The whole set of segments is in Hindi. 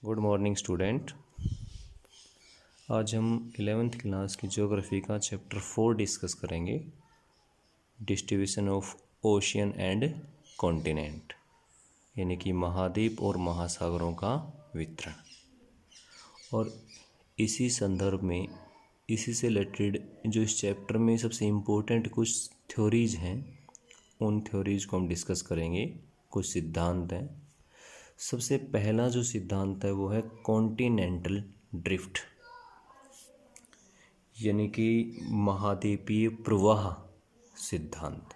Good morning student. आज हम 11th क्लास की ज्योग्राफी का चैप्टर 4 डिस्कस करेंगे, distribution of ocean and continent, यानी कि महाद्वीप और महासागरों का वितरण। और इसी संदर्भ में, इसी से रिलेटेड जो इस चैप्टर में सबसे इम्पोर्टेंट कुछ थ्योरीज हैं, उन थ्योरीज को हम डिस्कस करेंगे। कुछ सिद्धांत हैं। सबसे पहला जो सिद्धांत है वो है कॉन्टिनेंटल ड्रिफ्ट, यानी कि महाद्वीपीय प्रवाह सिद्धांत।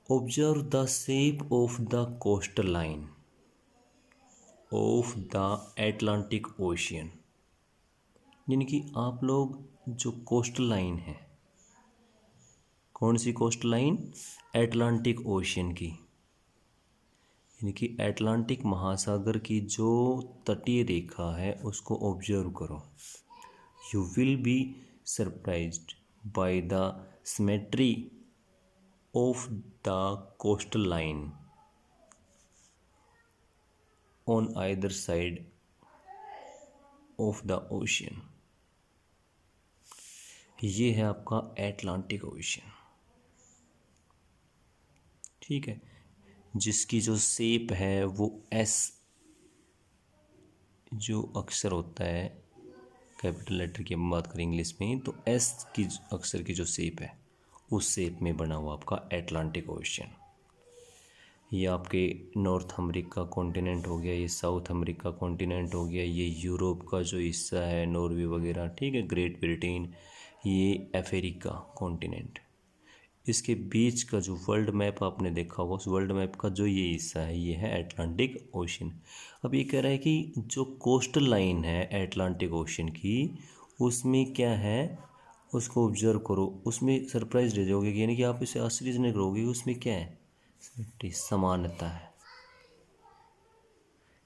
Observe the shape of the coastal line of the Atlantic ocean, यानी कि आप लोग जो कोस्टल लाइन है, कौन सी कोस्टल लाइन? एटलांटिक ओशियन की, यानी कि एटलांटिक महासागर की जो तटीय रेखा है उसको ऑब्जर्व करो। You will be surprised by the symmetry of the coastal line on either side of the ocean. ये है आपका एटलांटिक ओशियन, ठीक है, जिसकी जो शेप है वो एस जो अक्षर होता है, कैपिटल लेटर की हम बात करें इंग्लिश में, तो एस की अक्षर की जो शेप है उस शेप में बना हुआ आपका एटलांटिक ओशियन। ये आपके नॉर्थ अमेरिका कॉन्टिनेंट हो गया, ये साउथ अमेरिका कॉन्टिनेंट हो गया, ये यूरोप का जो हिस्सा है नॉर्वे वगैरह, ठीक है, ग्रेट ब्रिटेन, ये अफ्रीका कॉन्टिनेंट। इसके बीच का जो वर्ल्ड मैप आपने देखा होगा, उस वर्ल्ड मैप का जो ये हिस्सा है ये है एटलांटिक ओशियन। अब ये कह रहा है कि जो कोस्टल लाइन है एटलांटिक ओशियन की, उसमें क्या है उसको ऑब्जर्व करो। उसमें सरप्राइज रह जाओगे, यानी कि आप इसे आश्चर्य नहीं करोगे, उसमें क्या है? समानता है।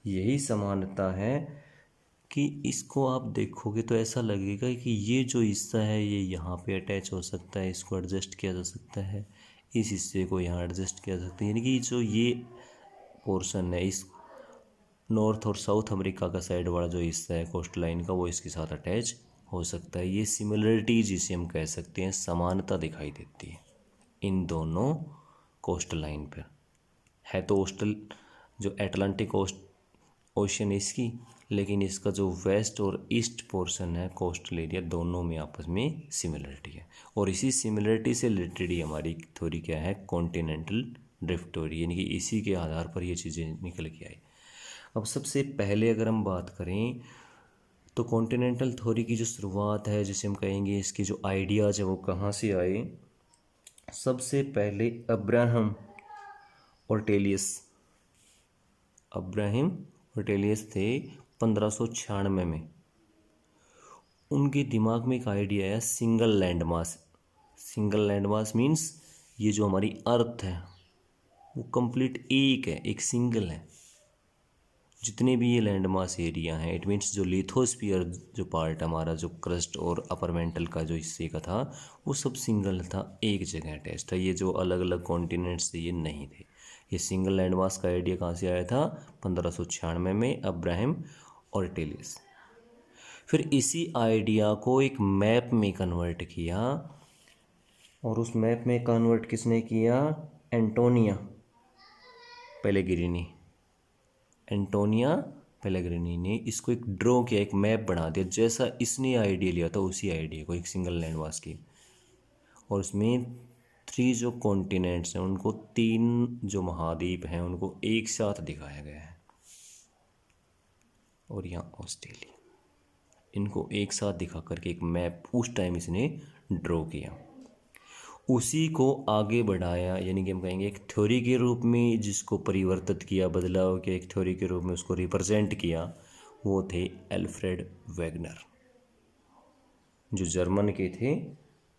यही समानता है कि इसको आप देखोगे तो ऐसा लगेगा कि ये जो हिस्सा है ये यहाँ पे अटैच हो सकता है, इसको एडजस्ट किया जा सकता है, इस हिस्से को यहाँ एडजस्ट किया जा सकता है, यानी कि जो ये पोर्शन है, इस नॉर्थ और साउथ अमेरिका का साइड वाला जो हिस्सा है कोस्ट लाइन का, वो इसके साथ अटैच हो सकता है। ये सिमिलरिटी जिसे हम कह सकते हैं, समानता दिखाई देती है इन दोनों कोस्ट लाइन पर। है तो कोस्टल जो एटलांटिक ओशियन इसकी, लेकिन इसका जो वेस्ट और ईस्ट पोर्शन है कोस्टल एरिया, दोनों में आपस में सिमिलरिटी है। और इसी सिमिलरिटी से रिलेटेड ही हमारी थ्योरी क्या है? कॉन्टिनेंटल ड्रिफ्ट थ्योरी, यानी कि इसी के आधार पर ये चीज़ें निकल के आई। अब सबसे पहले अगर हम बात करें तो कॉन्टिनेंटल थ्योरी की जो शुरुआत है, जिसे हम कहेंगे इसकी जो आइडियाज़ है वो कहाँ से आए? सबसे पहले अब्राहम ऑर्टेलियस थे 1596 में। उनके दिमाग में एक आइडिया है single landmass. Single landmass means ये जो हमारी अर्थ है वो कंप्लीट एक है, एक सिंगल है। जितने भी ये लैंडमास एरिया हैं, इट मीन्स जो लिथोस्फीयर जो पार्ट हमारा, जो क्रस्ट और अपर मेंटल का जो हिस्से का था, वो सब सिंगल था, एक जगह अटैच था। ये जो अलग अलग कॉन्टिनेंट्स थे ये नहीं थे। ये सिंगल लैंडमास का आइडिया कहाँ से आया था? 1596 में अब्राहम ऑर्टेलियस। फिर इसी आइडिया को एक मैप में कन्वर्ट किया, और उस मैप में कन्वर्ट किसने किया? एंटोनिया पेलेग्रिनी ने इसको एक ड्रॉ किया, एक मैप बना दिया, जैसा इसने आइडिया लिया था उसी आइडिया को, एक सिंगल लैंडमास की। और उसमें 3 जो कॉन्टिनेंट्स हैं उनको, 3 जो महाद्वीप हैं उनको एक साथ दिखाया गया है, और यहाँ ऑस्ट्रेलिया, इनको एक साथ दिखा करके एक मैप उस टाइम इसने ड्रॉ किया। उसी को आगे बढ़ाया, यानी कि हम कहेंगे एक थ्योरी के रूप में, जिसको परिवर्तित किया, बदलाव किया, एक थ्योरी के रूप में उसको रिप्रेजेंट किया, वो थे एल्फ्रेड वेगनर, जो जर्मन के थे,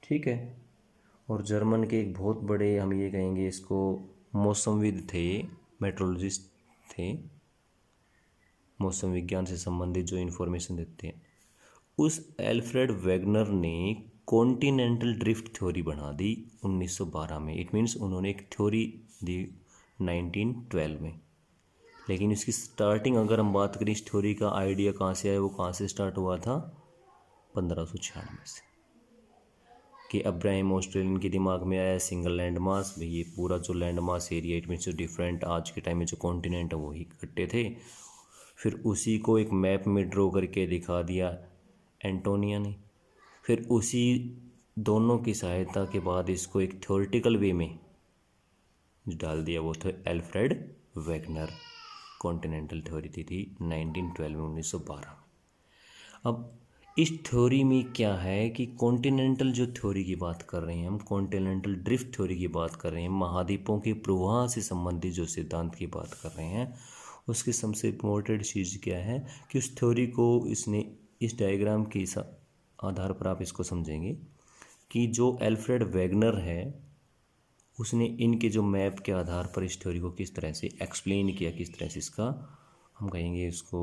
ठीक है। और जर्मन के एक बहुत बड़े, हम ये कहेंगे इसको, मौसमविद थे, मेट्रोलॉजिस्ट थे, मौसम विज्ञान से संबंधित जो इन्फॉर्मेशन देते हैं। उस एल्फ्रेड वेगनर ने कॉन्टिनेंटल ड्रिफ्ट थ्योरी बना दी 1912 में। इट मीन्स उन्होंने एक थ्योरी दी 1912 में, लेकिन इसकी स्टार्टिंग अगर हम बात करें, इस थ्योरी का आइडिया कहाँ से आया, वो कहाँ से स्टार्ट हुआ था, 1596 से, कि अब्राहम ऑस्ट्रेलियन के दिमाग में आया सिंगल लैंड मास। भाई ये पूरा जो land mass area, it means जो डिफरेंट आज के टाइम में जो कॉन्टिनेंट है वही इकट्ठे थे। फिर उसी को एक मैप में ड्रॉ करके दिखा दिया एंटोनिया ने। फिर उसी दोनों की सहायता के बाद इसको एक थ्योरेटिकल वे में डाल दिया, वो थे एल्फ्रेड वेगनर। कॉन्टिनेंटल थ्योरी थी 1912 में, 1912। अब इस थ्योरी में क्या है कि कॉन्टिनेंटल जो थ्योरी की बात कर रहे हैं हम, कॉन्टिनेंटल ड्रिफ्ट थ्योरी की बात कर रहे हैं, महाद्वीपों के प्रवाह से संबंधित जो सिद्धांत की बात कर रहे हैं, उसकी सबसे इम्पोर्टेंट चीज़ क्या है कि उस थ्योरी को इसने इस डायग्राम के आधार पर आप इसको समझेंगे कि जो एल्फ्रेड वेगनर है उसने इनके जो मैप के आधार पर इस थ्योरी को किस तरह से एक्सप्लेन किया, किस तरह से इसका हम कहेंगे इसको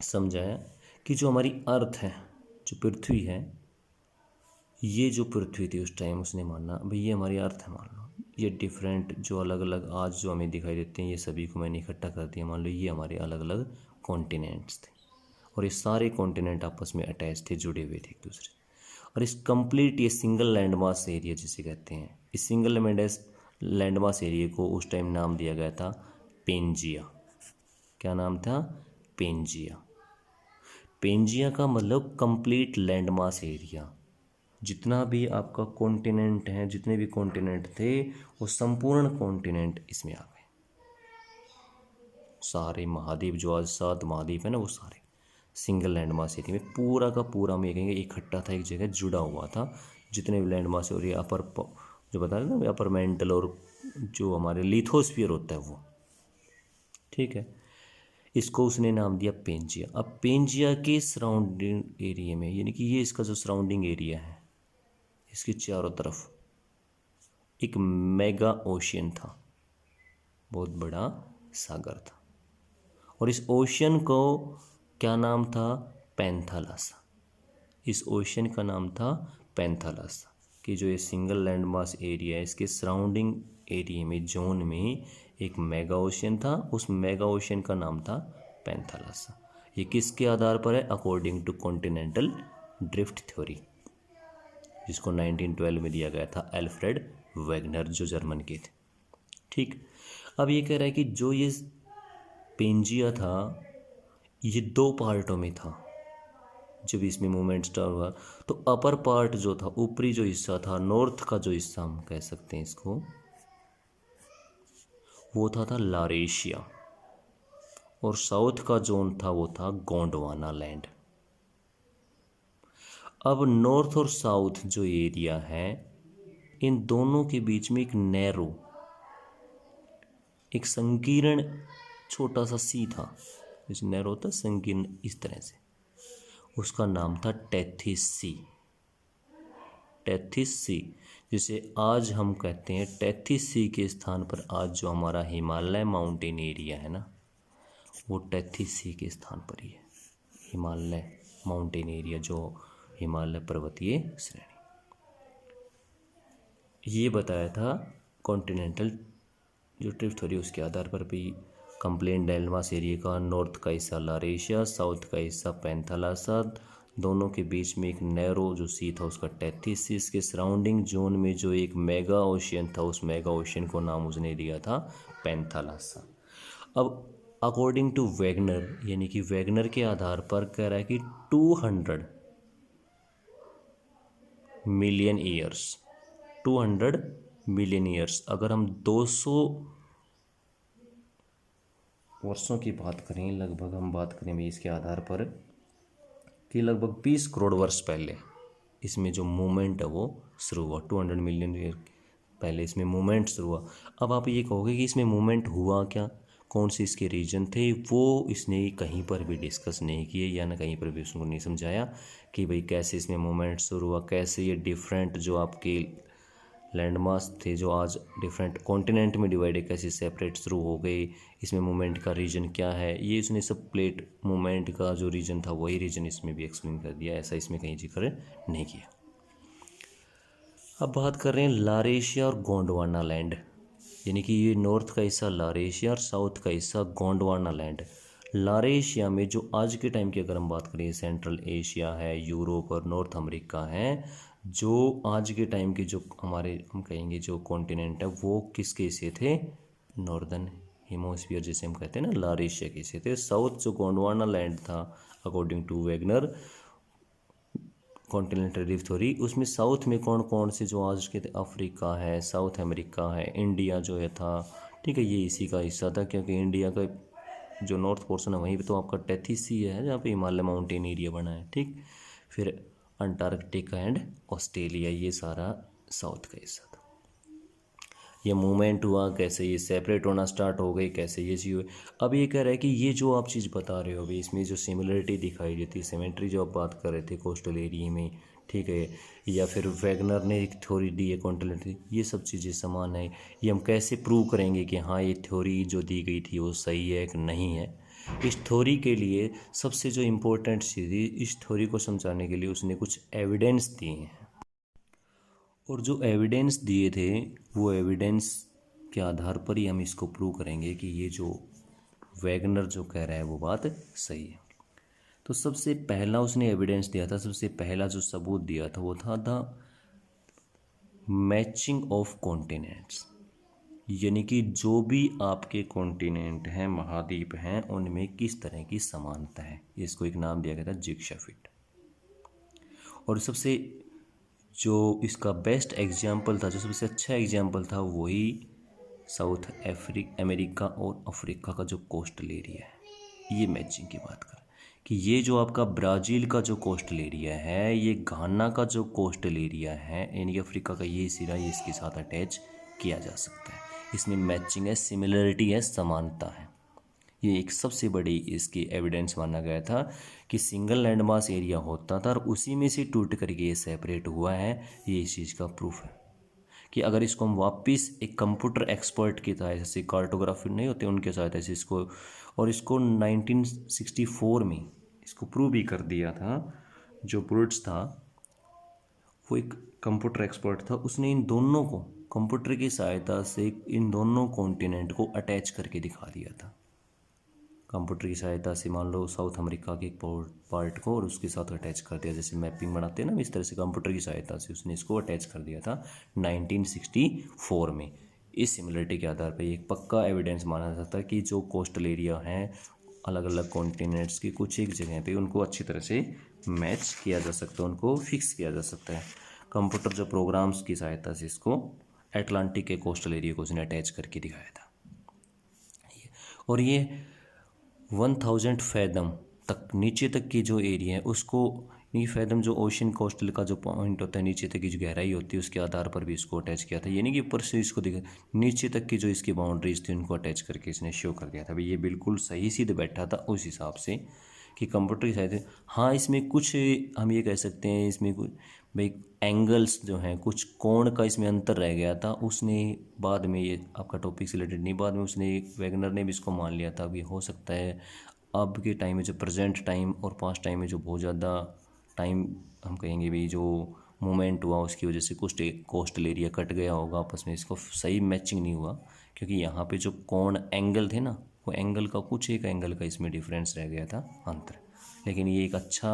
समझाया कि जो हमारी अर्थ है, जो पृथ्वी है, ये जो पृथ्वी थी उस टाइम उसने माना भाई ये हमारी अर्थ है, मान लो ये डिफरेंट जो अलग अलग आज जो हमें दिखाई देते हैं ये सभी को मैंने इकट्ठा कर दिया, मान लो ये हमारे अलग अलग कॉन्टिनेंट्स थे और ये सारे कॉन्टिनेंट आपस में अटैच थे, जुड़े हुए थे एक दूसरे। और इस कंप्लीट ये सिंगल लैंडमास एरिया जिसे कहते हैं, इस सिंगल लैंडमास एरिया को उस टाइम नाम दिया गया था पेंजिया। क्या नाम था? पेंजिया। पेंजिया का मतलब कंप्लीट लैंडमास एरिया। जितना भी आपका कॉन्टिनेंट है, जितने भी कॉन्टिनेंट थे वो संपूर्ण कॉन्टिनेंट इसमें आ गए। सारे महाद्वीप जो आज 7 महाद्वीप है ना, वो सारे सिंगल लैंडमास एरिया में पूरा का पूरा में कहेंगे इकट्ठा था, एक जगह जुड़ा हुआ था। जितने भी लैंडमास एरिया अपर जो बता रहे ना, अपर मेंटल और जो हमारे लिथोस्फीयर होता है वो, ठीक है, इसको उसने नाम दिया पेंजिया। अब पेंजिया के सराउंडिंग एरिया में, यानी कि ये इसका जो सराउंडिंग एरिया है, इसके चारों तरफ एक मेगा ओशियन था, बहुत बड़ा सागर था। और इस ओशियन को क्या नाम था? पैंथालासा। इस ओशियन का नाम था पैंथालासा। कि जो ये सिंगल लैंडमास एरिया है, इसके सराउंडिंग एरिया में, जोन में एक मेगा ओशियन था, उस मेगा ओशियन का नाम था पैंथालासा। ये किसके आधार पर है? According to continental drift theory, जिसको 1912 में दिया गया था एल्फ्रेड वेगनर, जो जर्मन के थे। ठीक, अब ये कह रहा है कि जो ये पेंजिया था ये 2 पार्टों में था। जब इसमें मूवमेंट स्टार्ट हुआ तो अपर पार्ट जो था, ऊपरी जो हिस्सा था, नॉर्थ का जो हिस्सा हम कह सकते हैं इसको, वो था लारेशिया। और साउथ का जोन था वो था गोंडवाना लैंड। अब नॉर्थ और साउथ जो एरिया है, इन दोनों के बीच में एक नैरो, एक संकीर्ण छोटा सा सी था। जैसे नैरो होता संकीर्ण, इस तरह से, उसका नाम था टेथिस सी। टेथिस सी, जिसे आज हम कहते हैं, टेथिस सी के स्थान पर आज जो हमारा हिमालय माउंटेन एरिया है ना, वो टेथिस सी के स्थान पर ही है। हिमालय माउंटेन एरिया, जो हिमालय पर्वतीय श्रेणी, ये बताया था कॉन्टिनेंटल जो ड्रिफ्ट थ्योरी, उसके आधार पर भी कंप्लेन लैंडमास एरिया का नॉर्थ का हिस्सा लारेशिया, साउथ का हिस्सा पैंथालासा, दोनों के बीच में एक नैरो जो सी था उसका टेथिस सी। इसके सराउंडिंग जोन में जो एक मेगा ओशियन था, उस मेगा ओशियन को नाम उसने दिया था पैंथालासा। अब अकॉर्डिंग टू वेगनर, यानी कि वेगनर के आधार पर कह रहा है कि 200 मिलियन ईयर्स, 200 मिलियन ईयर्स, अगर हम 200 वर्षों की बात करें, लगभग हम बात करें भी इसके आधार पर कि लगभग 20 करोड़ वर्ष पहले इसमें जो मूवमेंट है वो शुरू हुआ। 200 मिलियन ईयर पहले इसमें मूवमेंट शुरू हुआ। अब आप ये कहोगे कि इसमें मूवमेंट हुआ क्या, कौन से इसके रीजन थे, वो इसने कहीं पर भी डिस्कस नहीं किए, या ना कहीं पर भी उसको नहीं समझाया कि भाई कैसे इसमें मूवमेंट शुरू हुआ, कैसे ये डिफरेंट जो आपके लैंडमास थे जो आज डिफरेंट कॉन्टिनेंट में डिवाइड है, कैसे सेपरेट शुरू हो गए, इसमें मूवमेंट का रीजन क्या है, ये इसने सब प्लेट मूवमेंट का जो रीजन था वही रीजन इसमें भी एक्सप्लेन कर दिया, ऐसा इसमें कहीं जिक्र नहीं किया। अब बात कर रहे हैं लारेशिया और गोंडवाना लैंड। यानी कि ये नॉर्थ का हिस्सा लारेशिया और साउथ का हिस्सा गोंडवाना लैंड। लारेशिया में जो आज के टाइम की अगर हम बात करें, सेंट्रल एशिया है, यूरोप और नॉर्थ अमेरिका है, जो आज के टाइम के जो हमारे हम कहेंगे जो कॉन्टिनेंट है वो किसके हिस्से थे, नॉर्दर्न हेमोस्फीयर जिसे हम कहते हैं ना, लारेशिया के हिस्से थे। साउथ जो गोंडवाना लैंड था according to Wegener continental drift theory, उसमें साउथ में कौन कौन से जो आज के अफ्रीका है, साउथ अमेरिका है, इंडिया जो है था, ठीक है, ये इसी का हिस्सा था, क्योंकि इंडिया का जो नॉर्थ पोर्शन है वहीं पे तो आपका टेथिस सी है जहाँ पे हिमालय माउंटेन एरिया बना है, ठीक। फिर अंटार्कटिका एंड ऑस्ट्रेलिया, ये सारा साउथ का हिस्सा था। ये मूवमेंट हुआ कैसे, ये सेपरेट होना स्टार्ट हो गई कैसे, ये चीज़ हुई। अब ये कह रहा है कि ये जो आप चीज़ बता रहे हो अभी, इसमें जो सिमिलरिटी दिखाई देती है, सिमेट्री जो आप बात कर रहे थे कोस्टल एरिया में, ठीक है, या फिर वैगनर ने एक थ्योरी दी है कॉन्टिनेंटल, ये सब चीज़ें समान है। ये हम कैसे प्रूव करेंगे कि हाँ ये थ्योरी जो दी गई थी वो सही है कि नहीं है। इस थ्योरी के लिए सबसे जो इम्पोर्टेंट चीज़ थी, इस थ्योरी को समझाने के लिए उसने कुछ एविडेंस दिए हैं, और जो एविडेंस दिए थे वो एविडेंस के आधार पर ही हम इसको प्रूव करेंगे कि ये जो वैगनर जो कह रहा है वो बात सही है। तो सबसे पहला उसने एविडेंस दिया था, सबसे पहला जो सबूत दिया था वो था द मैचिंग ऑफ कॉन्टिनेंट्स, यानी कि जो भी आपके कॉन्टिनेंट हैं, महाद्वीप हैं, उनमें किस तरह की समानता है। इसको एक नाम दिया गया था जिग्सा फिट। और सबसे जो इसका बेस्ट एग्जाम्पल था, जो सबसे अच्छा एग्जाम्पल था, वही साउथ अमेरिका और अफ्रीका का जो कोस्टल एरिया है। ये मैचिंग की बात कर कि ये जो आपका ब्राज़ील का जो कोस्टल एरिया है, ये घाना का जो कोस्टल एरिया है, यानी अफ्रीका का ये सिरा, ये इसके साथ अटैच किया जा सकता है। इसमें मैचिंग है, सिमिलरिटी है, समानता है। ये एक सबसे बड़ी इसकी एविडेंस माना गया था कि सिंगल लैंड मास एरिया होता था और उसी में से टूट करके ये सेपरेट हुआ है। ये इस चीज़ का प्रूफ है कि अगर इसको हम वापस एक कंप्यूटर एक्सपर्ट की तरह, जैसे कार्टोग्राफी नहीं होते उनके सहायता से इसको, और इसको 1964 में इसको प्रूव भी कर दिया था। जो ब्रूट्स था वो एक कंप्यूटर एक्सपर्ट था, उसने इन दोनों को कंप्यूटर की सहायता से इन दोनों कॉन्टिनेंट को अटैच करके दिखा दिया था। कंप्यूटर की सहायता से मान लो साउथ अमेरिका के एक पार्ट को और उसके साथ अटैच कर दिया, जैसे मैपिंग बनाते हैं ना, इस तरह से कंप्यूटर की सहायता से उसने इसको अटैच कर दिया था 1964 में। इस सिमिलरिटी के आधार पर एक पक्का एविडेंस माना जाता है कि जो कोस्टल एरिया हैं अलग अलग कॉन्टिनेंट्स की कुछ एक जगह पे, उनको अच्छी तरह से मैच किया जा सकता है, उनको फिक्स किया जा सकता है। कंप्यूटर जो प्रोग्राम्स की सहायता से इसको अटलांटिक के कोस्टल एरिया को उसने अटैच करके दिखाया था। और ये 1000 फैदम तक नीचे तक की जो एरिया है उसको, ये फैदम जो ओशन कोस्टल का जो पॉइंट होता है, नीचे तक की जो गहराई होती है उसके आधार पर भी इसको अटैच किया था। यानी कि ऊपर से इसको देखा, नीचे तक की जो इसकी बाउंड्रीज थी उनको अटैच करके इसने शो कर दिया था। भाई ये बिल्कुल सही सीधे बैठा था उस हिसाब से कि कंप्यूटर की सहायता। हाँ इसमें कुछ हम ये कह सकते हैं, इसमें कुछ भाई एंगल्स जो हैं, कुछ कोण का इसमें अंतर रह गया था। उसने बाद में, ये आपका टॉपिक से रिलेटेड नहीं, बाद में उसने वैगनर ने भी इसको मान लिया था। अभी हो सकता है अब के टाइम में जो प्रेजेंट टाइम और पास्ट टाइम में जो बहुत ज़्यादा टाइम हम कहेंगे भी जो मूवमेंट हुआ उसकी वजह से कुछ कोस्टल एरिया कट गया होगा आपस में, इसको सही मैचिंग नहीं हुआ, क्योंकि यहाँ पे जो कोण एंगल थे ना, वो एंगल का कुछ एक एंगल का इसमें डिफरेंस रह गया था, अंतर। लेकिन ये एक अच्छा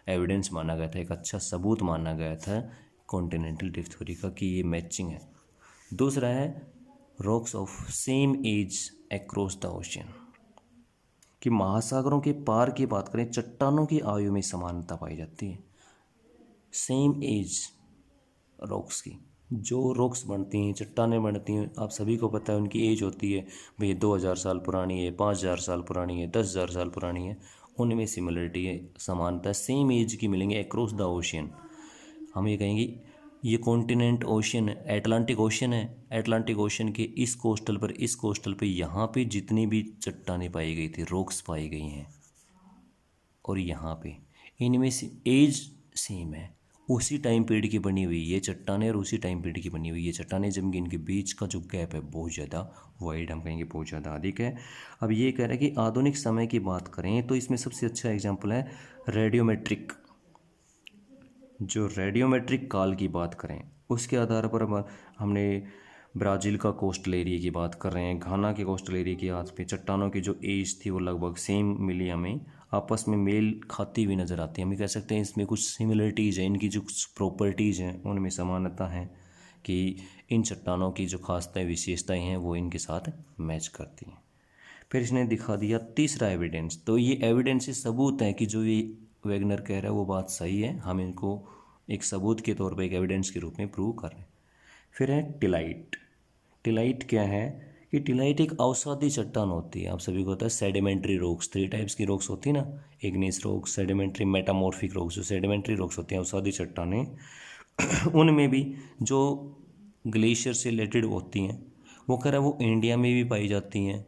एविडेंस माना गया था, एक अच्छा सबूत माना गया था कॉन्टिनेंटल ड्रिफ्ट थ्योरी का कि ये मैचिंग है। दूसरा है rocks of same age across the ocean, कि महासागरों के पार की बात करें, चट्टानों की आयु में समानता पाई जाती है। सेम एज रॉक्स की, जो रॉक्स बनती हैं, चट्टानें बनती हैं, आप सभी को पता है उनकी एज होती है भाई 2000 साल पुरानी है, 5000 साल पुरानी है, 10,000 साल पुरानी है। उनमें सिमिलरिटी है, समानता सेम एज की मिलेंगे अक्रॉस द ओशियन। हम ये कहेंगे ये कॉन्टिनेंट ओशियन है, एटलांटिक ओशियन है, एटलांटिक ओशियन के इस कोस्टल पर, इस कोस्टल पर यहाँ पे जितनी भी चट्टानें पाई गई थी, रॉक्स पाई गई हैं, और यहाँ पे इनमें से एज सेम है, उसी टाइम पीरियड की बनी हुई ये चट्टानें और उसी टाइम पीरियड की बनी हुई ये चट्टानें, जबकि इनके बीच का जो गैप है बहुत ज़्यादा वाइड, हम कहेंगे बहुत ज़्यादा अधिक है। अब ये कह रहे हैं कि आधुनिक समय की बात करें तो इसमें सबसे अच्छा एग्जाम्पल है रेडियोमेट्रिक। जो रेडियोमेट्रिक काल की बात करें उसके आधार पर हमने ब्राज़ील का कोस्टल एरिया की बात कर रहे हैं, घाना के कोस्टल एरिया की आज पे चट्टानों की जो एज थी वो लगभग सेम मिली हमें, आपस में मेल खाती हुई नज़र आती है। हम कह सकते हैं इसमें कुछ सिमिलरिटीज़ हैं, इनकी जो कुछ प्रॉपर्टीज़ हैं उनमें समानता है कि इन चट्टानों की जो खासताएँ विशेषताएँ हैं वो इनके साथ मैच करती हैं। फिर इसने दिखा दिया तीसरा एविडेंस। तो ये एविडेंस से सबूत है कि जो ये वैगनर कह रहा है वो बात सही है, हम इनको एक सबूत के तौर पर एक एविडेंस के रूप में प्रूव कर रहे हैं। फिर है टिलाइट। टिलाइट क्या है कि टिलाइट एक अवसादी चट्टान होती है, आप सभी को पता है। सेडिमेंट्री रॉक्स, 3 टाइप्स की रॉक्स होती है ना, इग्नीस रॉक्स, सेडिमेंट्री, मेटामॉर्फिक रॉक्स। जो सेडिमेंट्री रॉक्स होती हैं अवसादी चट्टानें उनमें भी जो ग्लेशियर से रिलेटेड होती हैं, वो कह रहा है वो इंडिया में भी पाई जाती हैं,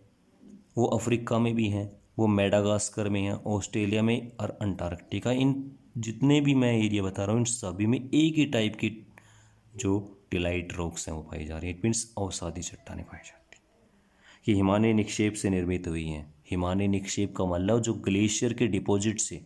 वो अफ्रीका में भी हैं, वो मेडागास्कर में हैं, ऑस्ट्रेलिया में और अंटार्कटिका। इन जितने भी मैं एरिया बता रहा हूँ इन सभी में एक ही टाइप की जो टिलाइट रॉक्स हैं वो पाई जा रही है। इट मीन्स अवसादी चट्टानें पाई जाती हैं। ये हिमालय निक्षेप से निर्मित हुई हैं। हिमालय निक्षेप का मतलब जो ग्लेशियर के डिपॉजिट से,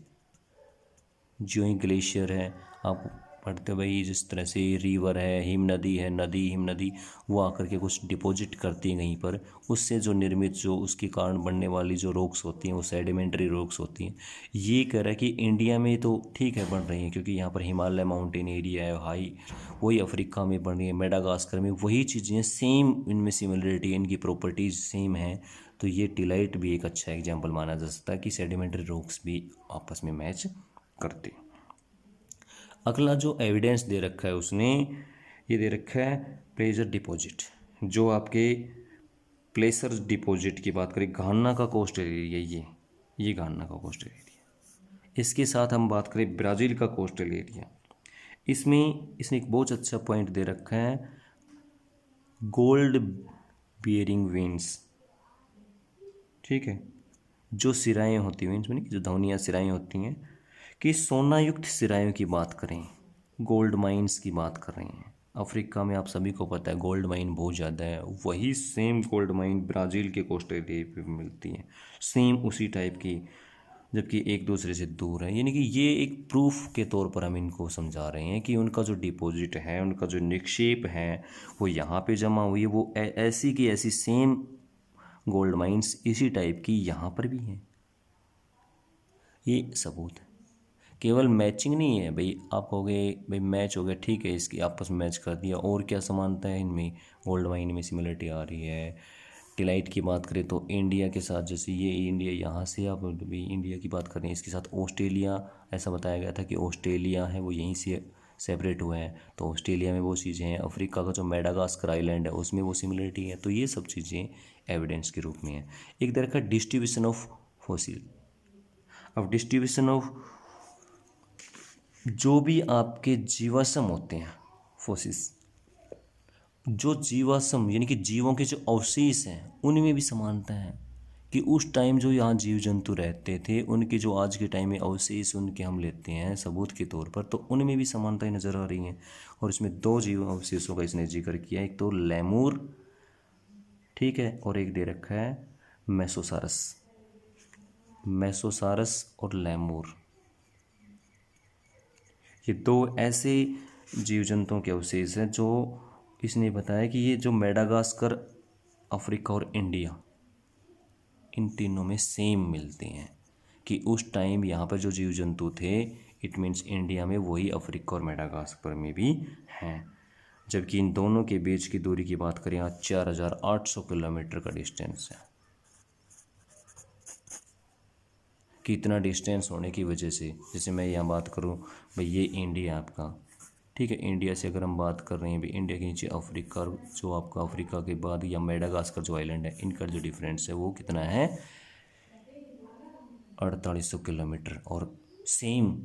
जो ही ग्लेशियर है, आप पढ़ते भाई जिस तरह से रिवर है, हिम नदी है, हिम नदी वो आकर के कुछ डिपॉजिट करती है कहीं पर, उससे जो निर्मित जो उसके कारण बनने वाली जो रॉक्स होती हैं वो सेडिमेंट्री रॉक्स होती हैं। ये कह रहा है कि इंडिया में तो ठीक है बन रही हैं क्योंकि यहाँ पर हिमालय माउंटेन एरिया है हाई, वही अफ्रीका में बन रही है, मेडागास्कर में वही चीज़ें सेम, इनमें सिमिलरिटी है, इनकी प्रॉपर्टीज सेम है। तो ये टिलाइट भी एक अच्छा एग्जाम्पल माना जा सकता है कि सेडिमेंट्री रॉक्स भी आपस में मैच करते हैं। अगला जो एविडेंस दे रखा है उसने, ये दे रखा है प्लेसर डिपॉजिट। जो आपके प्लेसर डिपॉजिट की बात करें, घाना का कोस्टल एरिया, ये घाना का कोस्टल एरिया। इसके साथ हम बात करें ब्राज़ील का कोस्टल एरिया, इसमें इसने एक बहुत अच्छा पॉइंट दे रखा है, गोल्ड बियरिंग वेन्स। ठीक है, जो सिराएँ होती हैं, इसमें जो धवनियाँ सिराएँ होती हैं, कि सोना युक्त सिरायों की बात करें, गोल्ड माइंस की बात कर रहे हैं। अफ्रीका में आप सभी को पता है गोल्ड माइन बहुत ज़्यादा है, वही सेम गोल्ड माइन ब्राज़ील के कोस्टल एरिया पे मिलती हैं, सेम उसी टाइप की, जबकि एक दूसरे से दूर है। यानी कि ये एक प्रूफ के तौर पर हम इनको समझा रहे हैं कि उनका जो डिपॉजिट है, उनका जो निक्षेप है वो यहाँ पे जमा हुई है, वो ऐसी की ऐसी सेम गोल्ड माइंस इसी टाइप की यहाँ पर भी हैं। ये सबूत है, केवल मैचिंग नहीं है भाई। आप कहोगे भाई मैच हो गया, ठीक है, इसकी आपस में मैच कर दिया, और क्या समानता है इनमें, गोल्ड माइन में सिमिलरिटी आ रही है। टिलाइट की बात करें तो इंडिया के साथ, जैसे ये इंडिया यहाँ से आप भी इंडिया की बात करें, इसके साथ ऑस्ट्रेलिया, ऐसा बताया गया था कि ऑस्ट्रेलिया है वो यहीं से सेपरेट हुए हैं, तो ऑस्ट्रेलिया में वो चीज़ें हैं। अफ्रीका का जो मेडागास्कर आइलैंड है उसमें वो सिमिलरिटी है। तो ये सब चीज़ें एविडेंस के रूप में है। एक तरह का डिस्ट्रीब्यूशन ऑफ फॉसिल। अब डिस्ट्रीब्यूशन ऑफ जो भी आपके जीवाश्म होते हैं, फोसिस, जो जीवाश्म यानी कि जीवों के जो अवशेष हैं उनमें भी समानता है कि उस टाइम जो यहाँ जीव जंतु रहते थे उनके जो आज के टाइम में अवशेष उनके हम लेते हैं सबूत के तौर पर, तो उनमें भी समानताएं नज़र आ रही हैं। और इसमें 2 जीव अवशेषों का इसने जिक्र किया, एक तो लेमूर, ठीक है, और एक दे रखा है मेसोसारस। मेसोसारस और लेमूर, ये 2 ऐसे जीव जंतुओं के अवशेष हैं जो इसने बताया कि ये जो मेडागास्कर, अफ्रीका और इंडिया, इन तीनों में सेम मिलते हैं, कि उस टाइम यहाँ पर जो जीव जंतु थे, इट मीन्स इंडिया में वही अफ्रीका और मेडागास्कर में भी हैं। जबकि इन दोनों के बीच की दूरी की बात करें, यहाँ 4800 किलोमीटर का डिस्टेंस है। कि इतना डिस्टेंस होने की वजह से, जैसे मैं यहाँ बात करूँ भाई ये इंडिया आपका, ठीक है, इंडिया से अगर हम बात कर रहे हैं भाई, इंडिया के नीचे अफ्रीका, जो आपका अफ्रीका के बाद या मेडागास्कर जो आइलैंड है, इनका जो डिफरेंस है वो कितना है, 4800 किलोमीटर। और सेम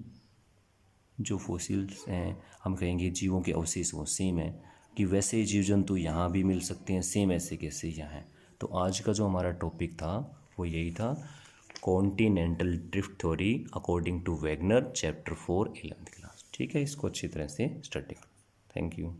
जो फॉसिल्स हैं, हम कहेंगे जीवों के अवशेष, वो सेम है, कि वैसे जीव जंतु यहाँ भी मिल सकते हैं सेम ऐसे कैसे यहाँ हैं। तो आज का जो हमारा टॉपिक था वो यही था, continental drift theory according to Wegener, chapter 4 11th class. ठीक है, इसको अच्छी तरह से स्टडी करो। Thank you.